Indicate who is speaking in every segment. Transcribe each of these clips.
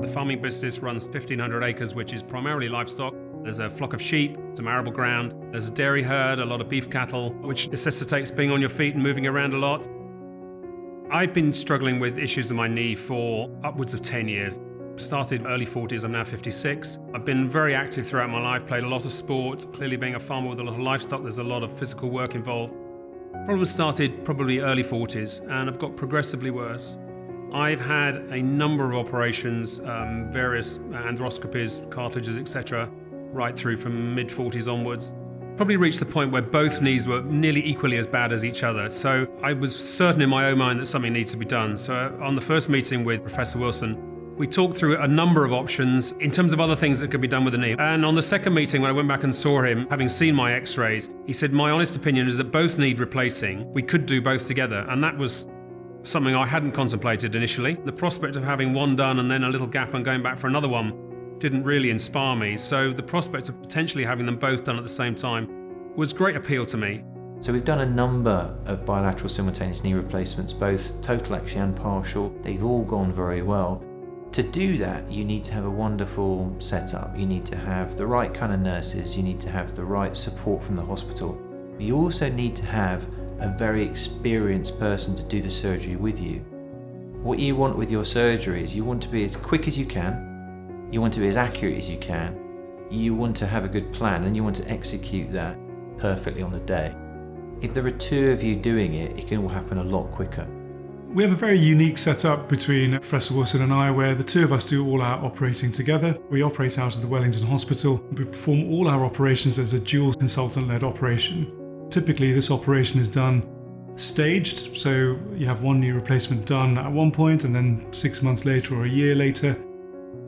Speaker 1: The farming business runs 1,500 acres, which is primarily livestock. There's a flock of sheep, some arable ground. There's a dairy herd, a lot of beef cattle, which necessitates being on your feet and moving around a lot. I've been struggling with issues in my knee for upwards of 10 years. Started early 40s, I'm now 56. I've been very active throughout my life, played a lot of sports. Clearly being a farmer with a lot of livestock, there's a lot of physical work involved. Problems started probably early 40s and have got progressively worse. I've had a number of operations, various arthroscopies, cartilages, etc., right through from mid-40s onwards. Probably reached the point where both knees were nearly equally as bad as each other. So I was certain in my own mind that something needs to be done. So on the first meeting with Professor Wilson, we talked through a number of options in terms of other things that could be done with the knee. And on the second meeting, when I went back and saw him, having seen my x-rays, he said, my honest opinion is that both need replacing. We could do both together. And that was something I hadn't contemplated initially. The prospect of having one done and then a little gap and going back for another one didn't really inspire me. So the prospect of potentially having them both done at the same time was great appeal to me.
Speaker 2: So we've done a number of bilateral simultaneous knee replacements, both total actually and partial. They've all gone very well. To do that, you need to have a wonderful setup. You need to have the right kind of nurses. You need to have the right support from the hospital. You also need to have a very experienced person to do the surgery with you. What you want with your surgery is you want to be as quick as you can. You want to be as accurate as you can. You want to have a good plan and you want to execute that perfectly on the day. If there are two of you doing it, it can all happen a lot quicker.
Speaker 3: We have a very unique setup between Professor Wilson and I, where the two of us do all our operating together. We operate out of the Wellington Hospital. We perform all our operations as a dual consultant-led operation. Typically, this operation is done staged, so you have one knee replacement done at one point, and then 6 months later or a year later,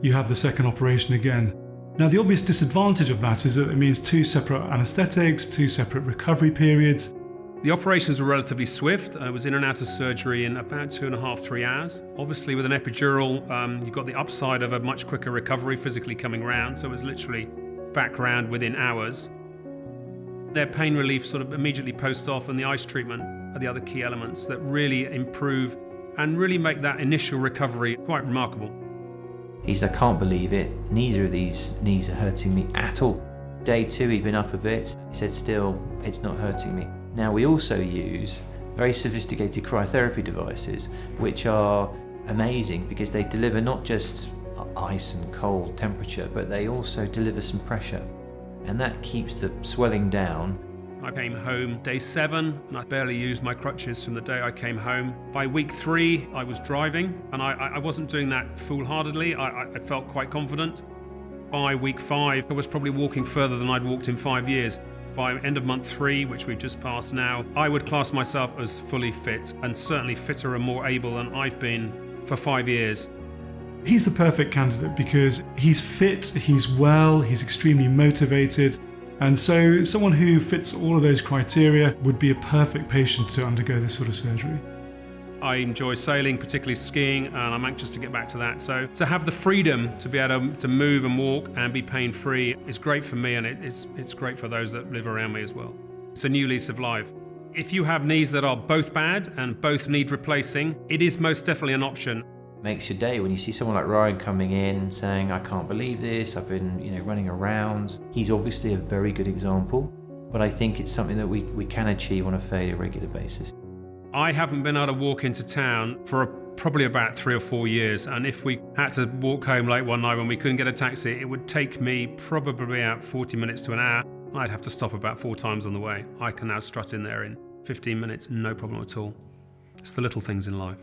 Speaker 3: you have the second operation again. Now, the obvious disadvantage of that is that it means two separate anaesthetics, two separate recovery periods.
Speaker 1: The operations were relatively swift. I was in and out of surgery in about 2.5 to 3 hours. Obviously, with an epidural, you've got the upside of a much quicker recovery physically coming round, so it was literally back round within hours. Their pain relief sort of immediately post-op and the ice treatment are the other key elements that really improve and really make that initial recovery quite remarkable.
Speaker 2: He said, I can't believe it. Neither of these knees are hurting me at all. Day 2, he'd been up a bit. He said, still, it's not hurting me. Now, we also use very sophisticated cryotherapy devices, which are amazing because they deliver not just ice and cold temperature, but they also deliver some pressure. And that keeps the swelling down.
Speaker 1: I came home day 7 and I barely used my crutches from the day I came home. By week 3, I was driving and I wasn't doing that foolhardily. I felt quite confident. By week 5, I was probably walking further than I'd walked in 5 years. By end of month 3, which we've just passed now, I would class myself as fully fit and certainly fitter and more able than I've been for 5 years.
Speaker 3: He's the perfect candidate because he's fit, he's well, he's extremely motivated, and so someone who fits all of those criteria would be a perfect patient to undergo this sort of surgery.
Speaker 1: I enjoy sailing, particularly skiing, and I'm anxious to get back to that. So to have the freedom to be able to move and walk and be pain-free is great for me, and it's great for those that live around me as well. It's a new lease of life. If you have knees that are both bad and both need replacing, it is most definitely an option.
Speaker 2: Makes your day when you see someone like Ryan coming in saying, I can't believe this, I've been running around. He's obviously a very good example, but I think it's something that we can achieve on a fairly regular basis.
Speaker 1: I haven't been able to walk into town for probably about 3 or 4 years, and if we had to walk home late one night when we couldn't get a taxi, it would take me probably about 40 minutes to an hour. I'd have to stop about 4 times on the way. I can now strut in there in 15 minutes, no problem at all. It's the little things in life.